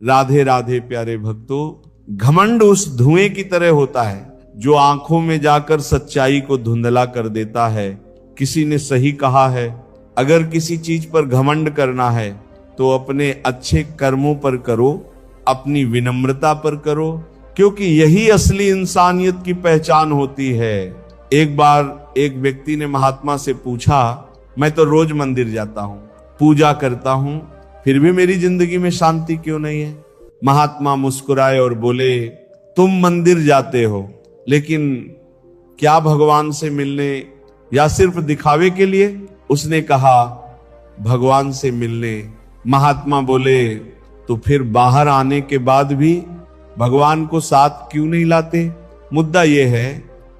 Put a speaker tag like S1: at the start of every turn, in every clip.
S1: राधे राधे प्यारे भक्तों, घमंड उस धुएं की तरह होता है जो आंखों में जाकर सच्चाई को धुंधला कर देता है। किसी ने सही कहा है, अगर किसी चीज पर घमंड करना है तो अपने अच्छे कर्मों पर करो, अपनी विनम्रता पर करो, क्योंकि यही असली इंसानियत की पहचान होती है। एक बार एक व्यक्ति ने महात्मा से पूछा, मैं तो रोज मंदिर जाता हूँ, पूजा करता हूँ, फिर भी मेरी जिंदगी में शांति क्यों नहीं है? महात्मा मुस्कुराए और बोले, तुम मंदिर जाते हो, लेकिन क्या भगवान से मिलने या सिर्फ दिखावे के लिए? उसने कहा, भगवान से मिलने। महात्मा बोले, तो फिर बाहर आने के बाद भी भगवान को साथ क्यों नहीं लाते? मुद्दा यह है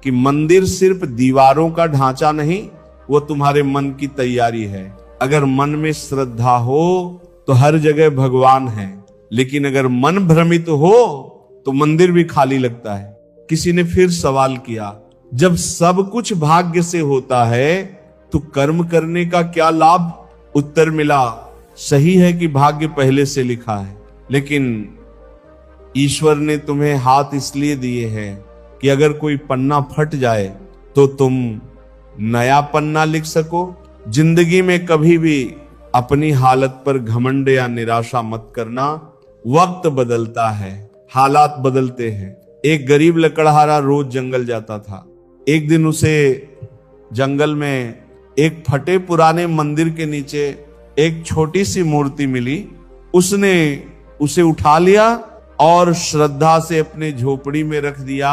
S1: कि मंदिर सिर्फ दीवारों का ढांचा नहीं, वो तुम्हारे मन की तैयारी है। अगर मन में श्रद्धा हो तो हर जगह भगवान है, लेकिन अगर मन भ्रमित हो तो मंदिर भी खाली लगता है। किसी ने फिर सवाल किया, जब सब कुछ भाग्य से होता है तो कर्म करने का क्या लाभ? उत्तर मिला, सही है कि भाग्य पहले से लिखा है, लेकिन ईश्वर ने तुम्हें हाथ इसलिए दिए हैं कि अगर कोई पन्ना फट जाए तो तुम नया पन्ना लिख सको। जिंदगी में कभी भी अपनी हालत पर घमंड या निराशा मत करना। वक्त बदलता है, हालात बदलते हैं। एक गरीब लकड़हारा रोज जंगल जाता था। एक दिन उसे जंगल में एक फटे पुराने मंदिर के नीचे एक छोटी सी मूर्ति मिली। उसने उसे उठा लिया और श्रद्धा से अपने झोपड़ी में रख दिया।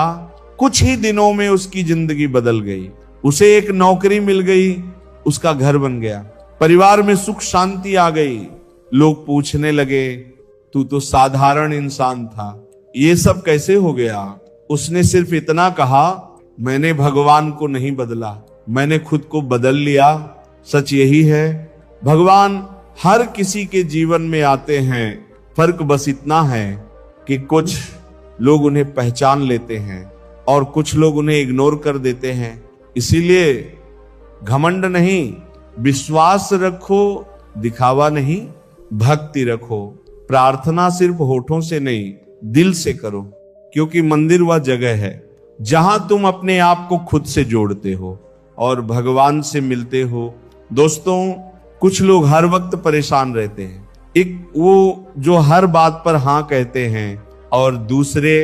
S1: कुछ ही दिनों में उसकी जिंदगी बदल गई। उसे एक नौकरी मिल गई, उसका घर बन गया, परिवार में सुख शांति आ गई। लोग पूछने लगे, तू तो साधारण इंसान था, ये सब कैसे हो गया? उसने सिर्फ इतना कहा, मैंने भगवान को नहीं बदला, मैंने खुद को बदल लिया। सच यही है, भगवान हर किसी के जीवन में आते हैं। फर्क बस इतना है कि कुछ लोग उन्हें पहचान लेते हैं और कुछ लोग उन्हें इग्नोर कर देते हैं। इसीलिए घमंड नहीं, विश्वास रखो, दिखावा नहीं, भक्ति रखो। प्रार्थना सिर्फ होठों से नहीं, दिल से करो, क्योंकि मंदिर वह जगह है जहां तुम अपने आप को खुद से जोड़ते हो और भगवान से मिलते हो। दोस्तों, कुछ लोग हर वक्त परेशान रहते हैं। एक वो जो हर बात पर हाँ कहते हैं, और दूसरे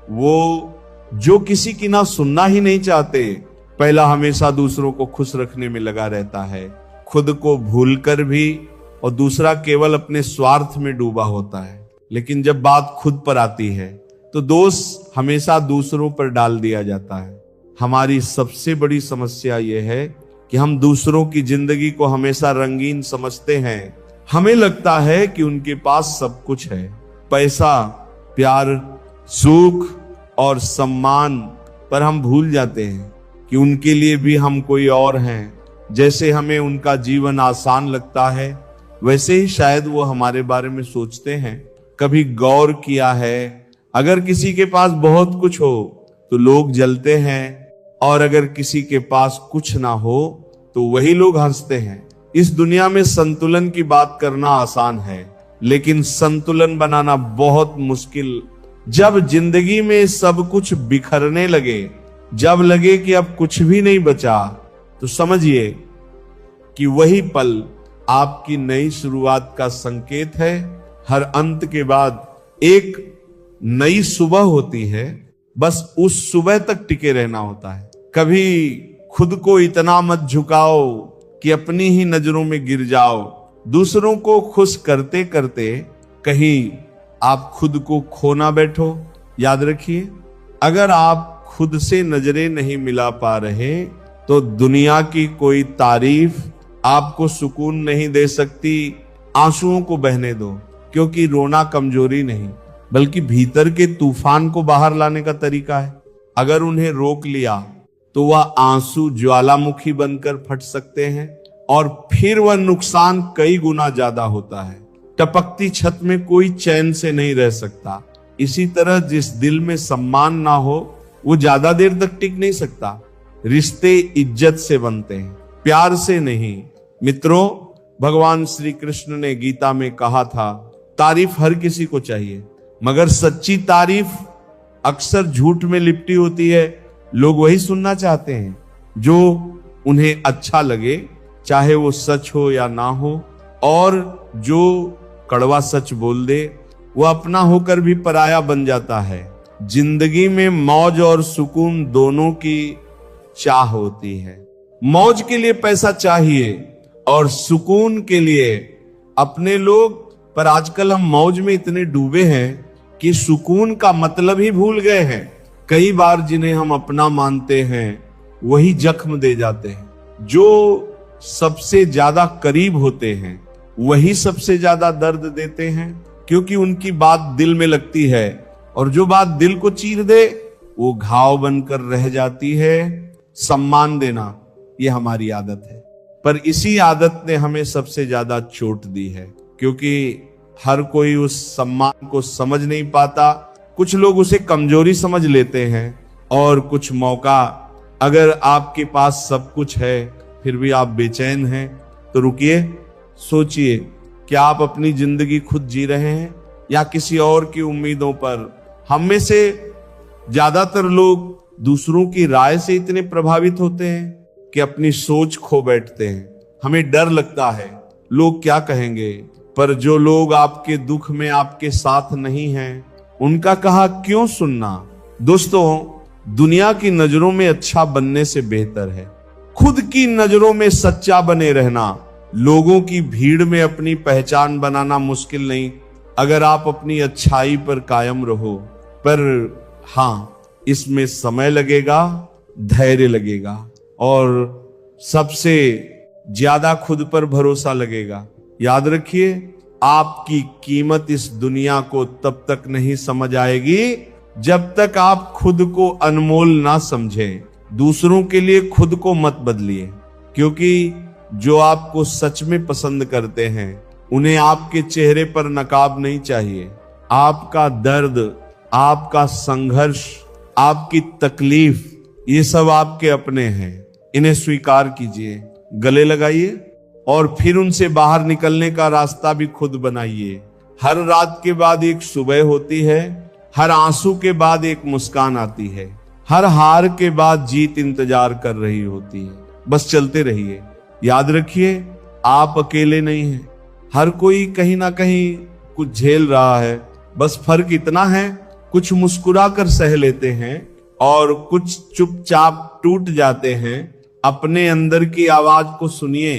S1: वो जो किसी की ना सुनना ही नहीं चाहते। पहला हमेशा दूसरों को खुश रखने में लगा रहता है, खुद को भूलकर भी, और दूसरा केवल अपने स्वार्थ में डूबा होता है। लेकिन जब बात खुद पर आती है तो दोष हमेशा दूसरों पर डाल दिया जाता है। हमारी सबसे बड़ी समस्या यह है कि हम दूसरों की जिंदगी को हमेशा रंगीन समझते हैं। हमें लगता है कि उनके पास सब कुछ है, पैसा, प्यार, सुख और सम्मान, पर हम भूल जाते हैं कि उनके लिए भी हम कोई और हैं। जैसे हमें उनका जीवन आसान लगता है, वैसे ही शायद वो हमारे बारे में सोचते हैं। कभी गौर किया है, अगर किसी के पास बहुत कुछ हो तो लोग जलते हैं, और अगर किसी के पास कुछ ना हो तो वही लोग हंसते हैं। इस दुनिया में संतुलन की बात करना आसान है, लेकिन संतुलन बनाना बहुत मुश्किल। जब जिंदगी में सब कुछ बिखरने लगे, जब लगे कि अब कुछ भी नहीं बचा, तो समझिए कि वही पल आपकी नई शुरुआत का संकेत है। हर अंत के बाद एक नई सुबह होती है, बस उस सुबह तक टिके रहना होता है। कभी खुद को इतना मत झुकाओ कि अपनी ही नजरों में गिर जाओ। दूसरों को खुश करते करते कहीं आप खुद को खो ना बैठो। याद रखिए, अगर आप खुद से नजरें नहीं मिला पा रहे तो दुनिया की कोई तारीफ आपको सुकून नहीं दे सकती। आंसुओं को बहने दो, क्योंकि रोना कमजोरी नहीं, बल्कि भीतर के तूफान को बाहर लाने का तरीका है। अगर उन्हें रोक लिया तो वह आंसू ज्वालामुखी बनकर फट सकते हैं, और फिर वह नुकसान कई गुना ज्यादा होता है। टपकती छत में कोई चैन से नहीं रह सकता। इसी तरह जिस दिल में सम्मान ना हो वो ज्यादा देर तक टिक नहीं सकता। रिश्ते इज्जत से बनते हैं, प्यार से नहीं। मित्रों, भगवान श्री कृष्ण ने गीता में कहा था, तारीफ हर किसी को चाहिए, मगर सच्ची तारीफ अक्सर झूठ में लिपटी होती है। लोग वही सुनना चाहते हैं जो उन्हें अच्छा लगे, चाहे वो सच हो या ना हो। और जो कड़वा सच बोल दे वो अपना होकर भी पराया बन जाता है। जिंदगी में मौज और सुकून दोनों की चाह होती है। मौज के लिए पैसा चाहिए और सुकून के लिए अपने लोग, पर आजकल हम मौज में इतने डूबे हैं कि सुकून का मतलब ही भूल गए हैं। कई बार जिन्हें हम अपना मानते हैं वही जख्म दे जाते हैं। जो सबसे ज्यादा करीब होते हैं वही सबसे ज्यादा दर्द देते हैं, क्योंकि उनकी बात दिल में लगती है और जो बात दिल को चीर दे वो घाव बनकर रह जाती है। सम्मान देना ये हमारी आदत है, पर इसी आदत ने हमें सबसे ज्यादा चोट दी है, क्योंकि हर कोई उस सम्मान को समझ नहीं पाता। कुछ लोग उसे कमजोरी समझ लेते हैं और कुछ मौका, अगर आपके पास सब कुछ है फिर भी आप बेचैन हैं तो रुकिए, सोचिए क्या आप अपनी जिंदगी खुद जी रहे हैं या किसी और की उम्मीदों पर। हम में से ज्यादातर लोग दूसरों की राय से इतने प्रभावित होते हैं कि अपनी सोच खो बैठते हैं। हमें डर लगता है लोग क्या कहेंगे, पर जो लोग आपके दुख में आपके साथ नहीं हैं उनका कहा क्यों सुनना। दोस्तों, दुनिया की नजरों में अच्छा बनने से बेहतर है खुद की नजरों में सच्चा बने रहना। लोगों की भीड़ में अपनी पहचान बनाना मुश्किल नहीं अगर आप अपनी अच्छाई पर कायम रहो, पर हाँ, इसमें समय लगेगा, धैर्य लगेगा और सबसे ज्यादा खुद पर भरोसा लगेगा। याद रखिए, आपकी कीमत इस दुनिया को तब तक नहीं समझ आएगी जब तक आप खुद को अनमोल ना समझें। दूसरों के लिए खुद को मत बदलिए, क्योंकि जो आपको सच में पसंद करते हैं उन्हें आपके चेहरे पर नकाब नहीं चाहिए। आपका दर्द, आपका संघर्ष, आपकी तकलीफ, ये सब आपके अपने हैं। इन्हें स्वीकार कीजिए, गले लगाइए और फिर उनसे बाहर निकलने का रास्ता भी खुद बनाइए। हर रात के बाद एक सुबह होती है, हर आंसू के बाद एक मुस्कान आती है, हर हार के बाद जीत इंतजार कर रही होती है। बस चलते रहिए। याद रखिए, आप अकेले नहीं हैं, हर कोई कहीं ना कहीं कुछ झेल रहा है। बस फर्क इतना है, कुछ मुस्कुरा कर सह लेते हैं और कुछ चुपचाप टूट जाते हैं। अपने अंदर की आवाज को सुनिए,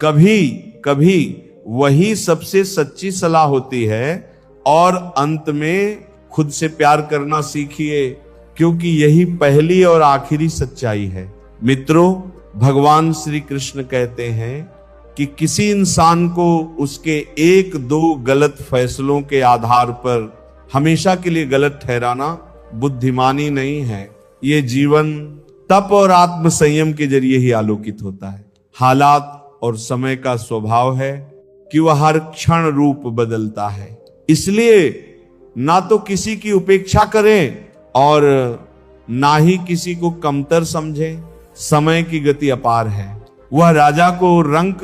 S1: कभी कभी वही सबसे सच्ची सलाह होती है। और अंत में खुद से प्यार करना सीखिए, क्योंकि यही पहली और आखिरी सच्चाई है। मित्रों, भगवान श्री कृष्ण कहते हैं कि किसी इंसान को उसके एक दो गलत फैसलों के आधार पर हमेशा के लिए गलत ठहराना बुद्धिमानी नहीं है। ये जीवन तप और आत्म संयम के जरिए ही आलोकित होता है। हालात और समय का स्वभाव है कि वह हर क्षण रूप बदलता है, इसलिए ना तो किसी की उपेक्षा करें और ना ही किसी को कमतर समझें। समय की गति अपार है, वह राजा को रंक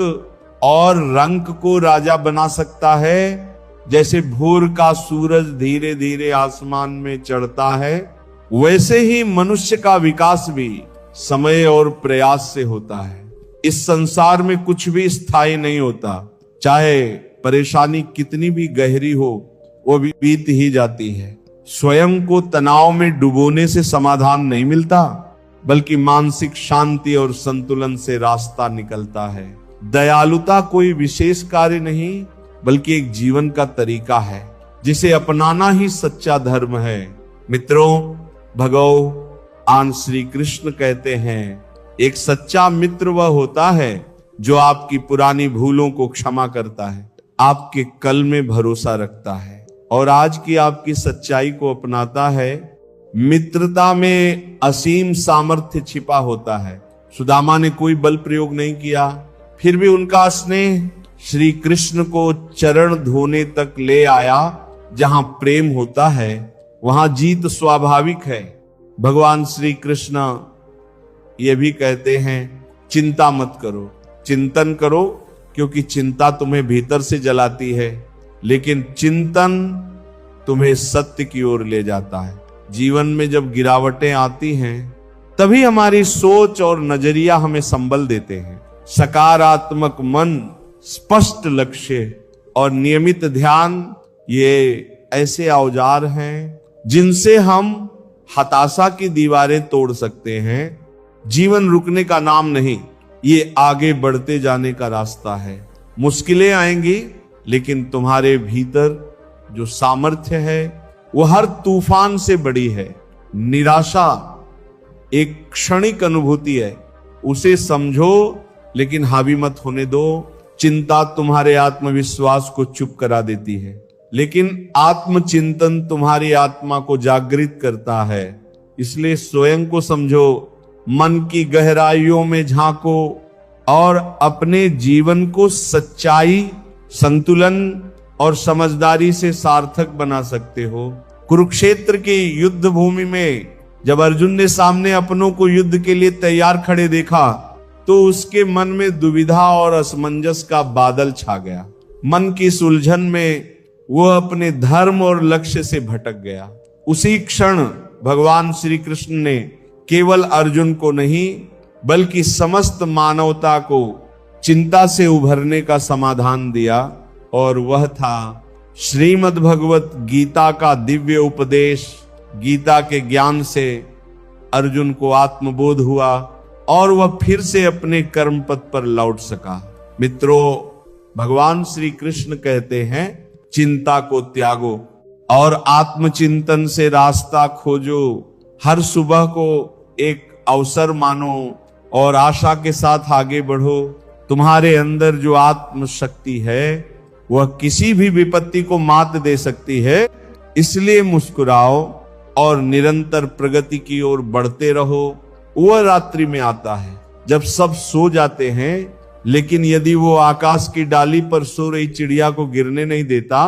S1: और रंक को राजा बना सकता है। जैसे भोर का सूरज धीरे धीरे आसमान में चढ़ता है, वैसे ही मनुष्य का विकास भी समय और प्रयास से होता है। इस संसार में कुछ भी स्थायी नहीं होता, चाहे परेशानी कितनी भी गहरी हो वो भी बीत ही जाती है। स्वयं को तनाव में डुबोने से समाधान नहीं मिलता, बल्कि मानसिक शांति और संतुलन से रास्ता निकलता है। दयालुता कोई विशेष कार्य नहीं, बल्कि एक जीवन का तरीका है जिसे अपनाना ही सच्चा धर्म है। मित्रों, भगवान श्री कृष्ण कहते हैं, एक सच्चा मित्र वह होता है जो आपकी पुरानी भूलों को क्षमा करता है, आपके कल में भरोसा रखता है और आज की आपकी सच्चाई को अपनाता है। मित्रता में असीम सामर्थ्य छिपा होता है। सुदामा ने कोई बल प्रयोग नहीं किया, फिर भी उनका स्नेह श्री कृष्ण को चरण धोने तक ले आया। जहां प्रेम होता है वहां जीत स्वाभाविक है। भगवान श्री कृष्ण ये भी कहते हैं, चिंता मत करो, चिंतन करो, क्योंकि चिंता तुम्हें भीतर से जलाती है लेकिन चिंतन तुम्हें सत्य की ओर ले जाता है। जीवन में जब गिरावटें आती हैं तभी हमारी सोच और नजरिया हमें संबल देते हैं। सकारात्मक मन, स्पष्ट लक्ष्य और नियमित ध्यान ये ऐसे औजार हैं जिनसे हम हताशा की दीवारें तोड़ सकते हैं। जीवन रुकने का नाम नहीं, ये आगे बढ़ते जाने का रास्ता है। मुश्किलें आएंगी, लेकिन तुम्हारे भीतर जो सामर्थ्य है वो हर तूफान से बड़ी है। निराशा एक क्षणिक अनुभूति है, उसे समझो लेकिन हावी मत होने दो। चिंता तुम्हारे आत्मविश्वास को चुप करा देती है, लेकिन आत्मचिंतन तुम्हारी आत्मा को जागृत करता है। इसलिए स्वयं को समझो, मन की गहराइयों में झांको और अपने जीवन को सच्चाई, संतुलन और समझदारी से सार्थक बना सकते हो। कुरुक्षेत्र की युद्ध भूमि में जब अर्जुन ने सामने अपनों को युद्ध के लिए तैयार खड़े देखा तो उसके मन में दुविधा और असमंजस का बादल छा गया। मन की सुलझन में वो अपने धर्म और लक्ष्य से भटक गया। उसी क्षण भगवान श्री कृष्ण ने केवल अर्जुन को नहीं बल्कि समस्त मानवता को चिंता से उभरने का समाधान दिया, और वह था श्रीमद् भगवत गीता का दिव्य उपदेश। गीता के ज्ञान से अर्जुन को आत्मबोध हुआ और वह फिर से अपने कर्म पथ पर लौट सका। मित्रों, भगवान श्री कृष्ण कहते हैं, चिंता को त्यागो और आत्मचिंतन से रास्ता खोजो। हर सुबह को एक अवसर मानो और आशा के साथ आगे बढ़ो। तुम्हारे अंदर जो आत्मशक्ति है वह किसी भी विपत्ति को मात दे सकती है। इसलिए मुस्कुराओ और निरंतर प्रगति की ओर बढ़ते रहो। वह रात्रि में आता है जब सब सो जाते हैं, लेकिन यदि वो आकाश की डाली पर सो रही चिड़िया को गिरने नहीं देता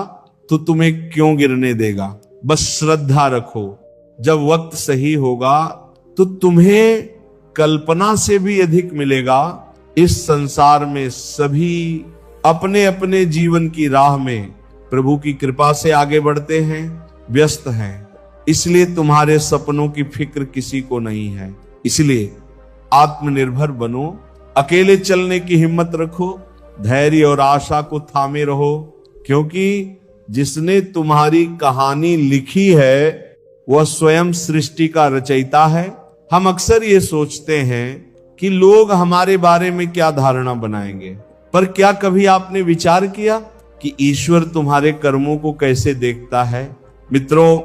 S1: तो तुम्हें क्यों गिरने देगा। बस श्रद्धा रखो, जब वक्त सही होगा तो तुम्हें कल्पना से भी अधिक मिलेगा। इस संसार में सभी अपने अपने जीवन की राह में प्रभु की कृपा से आगे बढ़ते हैं, व्यस्त हैं। इसलिए तुम्हारे सपनों की फिक्र किसी को नहीं है। इसलिए आत्मनिर्भर बनो, अकेले चलने की हिम्मत रखो, धैर्य और आशा को थामे रहो, क्योंकि जिसने तुम्हारी कहानी लिखी है वह स्वयं सृष्टि का रचयिता है। हम अक्सर ये सोचते हैं कि लोग हमारे बारे में क्या धारणा बनाएंगे, पर क्या कभी आपने विचार किया कि ईश्वर तुम्हारे कर्मों को कैसे देखता है। मित्रों,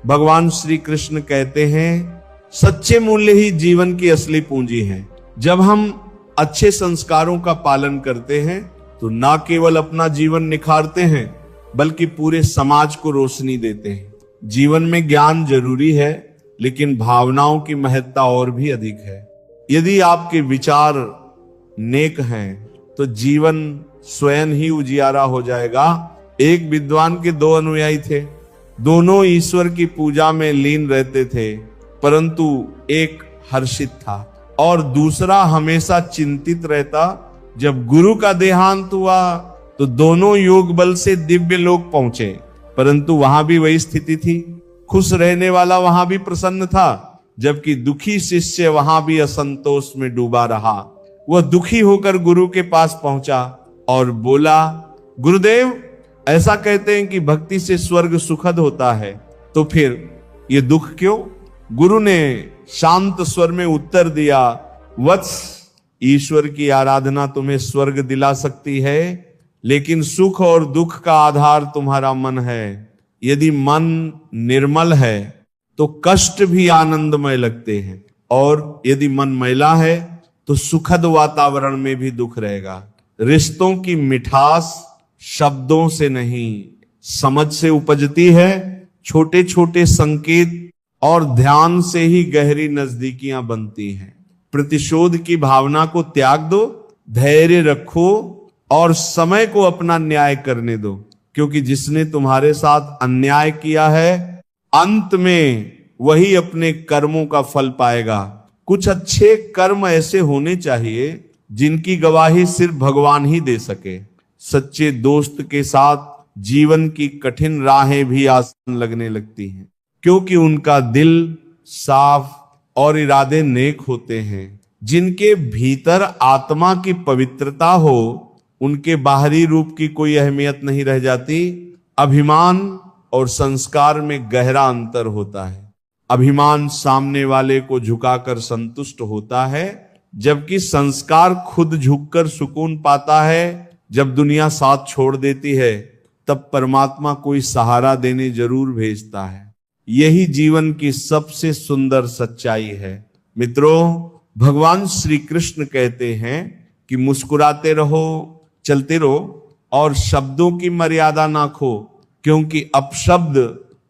S1: भगवान श्री कृष्ण कहते हैं, सच्चे मूल्य ही जीवन की असली पूंजी है। जब हम अच्छे संस्कारों का पालन करते हैं तो ना केवल अपना जीवन निखारते हैं बल्कि पूरे समाज को रोशनी देते हैं। जीवन में ज्ञान जरूरी है, लेकिन भावनाओं की महत्ता और भी अधिक है। यदि आपके विचार नेक हैं तो जीवन स्वयं ही उजियारा हो जाएगा। एक विद्वान के दो अनुयायी थे, दोनों ईश्वर की पूजा में लीन रहते थे, परंतु एक हर्षित था और दूसरा हमेशा चिंतित रहता। जब गुरु का देहांत हुआ तो दोनों योग बल से दिव्य लोक पहुंचे, परंतु वहां भी वही स्थिति थी। खुश रहने वाला वहां भी प्रसन्न था, जबकि दुखी शिष्य वहां भी असंतोष में डूबा रहा। वह दुखी होकर गुरु के पास पहुंचा और बोला, गुरुदेव, ऐसा कहते हैं कि भक्ति से स्वर्ग सुखद होता है, तो फिर ये दुख क्यों? गुरु ने शांत स्वर में उत्तर दिया, वत्स, ईश्वर की आराधना तुम्हें स्वर्ग दिला सकती है, लेकिन सुख और दुख का आधार तुम्हारा मन है। यदि मन निर्मल है तो कष्ट भी आनंदमय लगते हैं, और यदि मन मैला है तो सुखद वातावरण में भी दुख रहेगा। रिश्तों की मिठास शब्दों से नहीं, समझ से उपजती है। छोटे छोटे संकेत और ध्यान से ही गहरी नजदीकियां बनती हैं। प्रतिशोध की भावना को त्याग दो, धैर्य रखो और समय को अपना न्याय करने दो, क्योंकि जिसने तुम्हारे साथ अन्याय किया है अंत में वही अपने कर्मों का फल पाएगा। कुछ अच्छे कर्म ऐसे होने चाहिए जिनकी गवाही सिर्फ भगवान ही दे सके। सच्चे दोस्त के साथ जीवन की कठिन राहें भी आसान लगने लगती हैं, क्योंकि उनका दिल साफ और इरादे नेक होते हैं। जिनके भीतर आत्मा की पवित्रता हो, उनके बाहरी रूप की कोई अहमियत नहीं रह जाती। अभिमान और संस्कार में गहरा अंतर होता है। अभिमान सामने वाले को झुकाकर संतुष्ट होता है, जबकि संस्कार खुद झुककर सुकून पाता है। जब दुनिया साथ छोड़ देती है, तब परमात्मा कोई सहारा देने जरूर भेजता है। यही जीवन की सबसे सुंदर सच्चाई है। मित्रों, भगवान श्री कृष्ण कहते हैं कि मुस्कुराते रहो, चलते रहो और शब्दों की मर्यादा ना खो, क्योंकि अपशब्द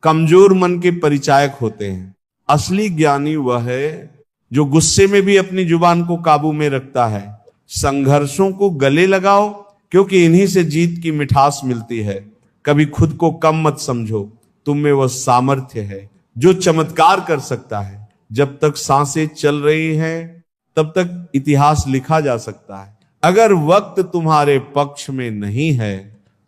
S1: कमजोर मन के परिचायक होते हैं। असली ज्ञानी वह है जो गुस्से में भी अपनी जुबान को काबू में रखता है। संघर्षों को गले लगाओ, क्योंकि इन्हीं से जीत की मिठास मिलती है। कभी खुद को कम मत समझो, तुम में वह सामर्थ्य है जो चमत्कार कर सकता है। जब तक सांसें चल रही हैं, तब तक इतिहास लिखा जा सकता है। अगर वक्त तुम्हारे पक्ष में नहीं है,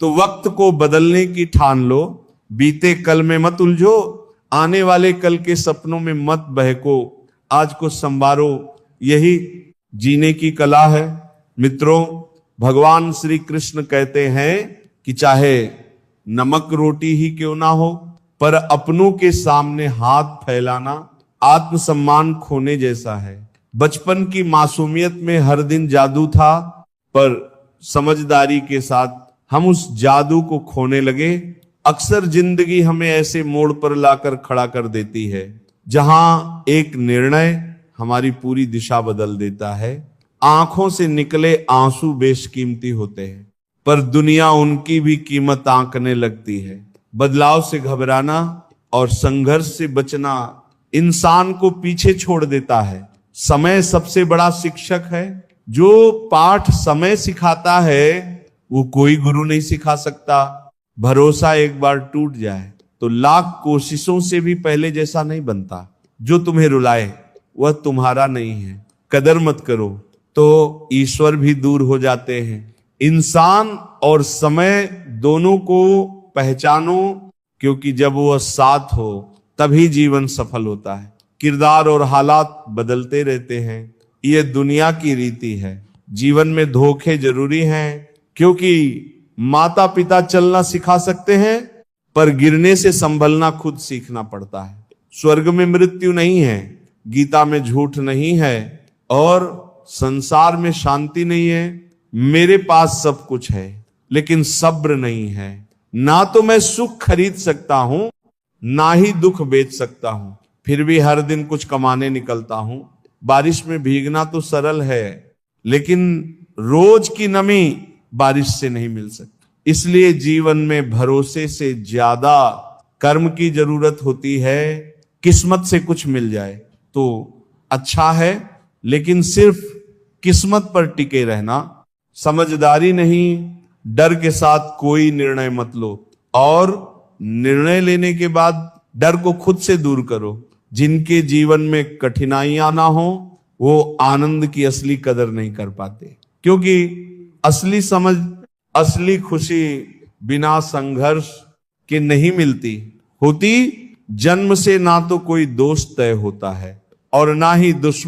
S1: तो वक्त को बदलने की ठान लो। बीते कल में मत उलझो, आने वाले कल के सपनों में मत बहको। आज को संवारो, यही जीने की कला है। मित्रों, भगवान श्री कृष्ण कहते हैं कि चाहे नमक रोटी ही क्यों ना हो, पर अपनों के सामने हाथ फैलाना आत्मसम्मान खोने जैसा है। बचपन की मासूमियत में हर दिन जादू था, पर समझदारी के साथ हम उस जादू को खोने लगे। अक्सर जिंदगी हमें ऐसे मोड़ पर लाकर खड़ा कर देती है, जहां एक निर्णय हमारी पूरी दिशा बदल देता है। आंखों से निकले आंसू बेशकीमती होते हैं, पर दुनिया उनकी भी कीमत आंकने लगती है। बदलाव से घबराना और संघर्ष से बचना इंसान को पीछे छोड़ देता है। समय सबसे बड़ा शिक्षक है। जो पाठ समय सिखाता है, वो कोई गुरु नहीं सिखा सकता। भरोसा एक बार टूट जाए तो लाख कोशिशों से भी पहले जैसा नहीं बनता। जो तुम्हें रुलाए वह तुम्हारा नहीं है। कदर मत करो तो ईश्वर भी दूर हो जाते हैं। इंसान और समय दोनों को पहचानो, क्योंकि जब वह साथ हो तभी जीवन सफल होता है। किरदार और हालात बदलते रहते हैं, यह दुनिया की रीति है। जीवन में धोखे जरूरी हैं, क्योंकि माता पिता चलना सिखा सकते हैं, पर गिरने से संभलना खुद सीखना पड़ता है। स्वर्ग में मृत्यु नहीं है, गीता में झूठ नहीं है और संसार में शांति नहीं है। मेरे पास सब कुछ है, लेकिन सब्र नहीं है। ना तो मैं सुख खरीद सकता हूं, ना ही दुख बेच सकता हूं, फिर भी हर दिन कुछ कमाने निकलता हूं। बारिश में भीगना तो सरल है, लेकिन रोज की नमी बारिश से नहीं मिल सकती। इसलिए जीवन में भरोसे से ज्यादा कर्म की जरूरत होती है। किस्मत से कुछ मिल जाए तो अच्छा है, लेकिन सिर्फ किस्मत पर टिके रहना समझदारी नहीं। डर के साथ कोई निर्णय मत लो, और निर्णय लेने के बाद डर को खुद से दूर करो। जिनके जीवन में कठिनाइयां ना हो, वो आनंद की असली कदर नहीं कर पाते, क्योंकि असली समझ, असली खुशी बिना संघर्ष के नहीं मिलती। होती जन्म से ना तो कोई दोस्त तय होता है और ना ही दुश्मन।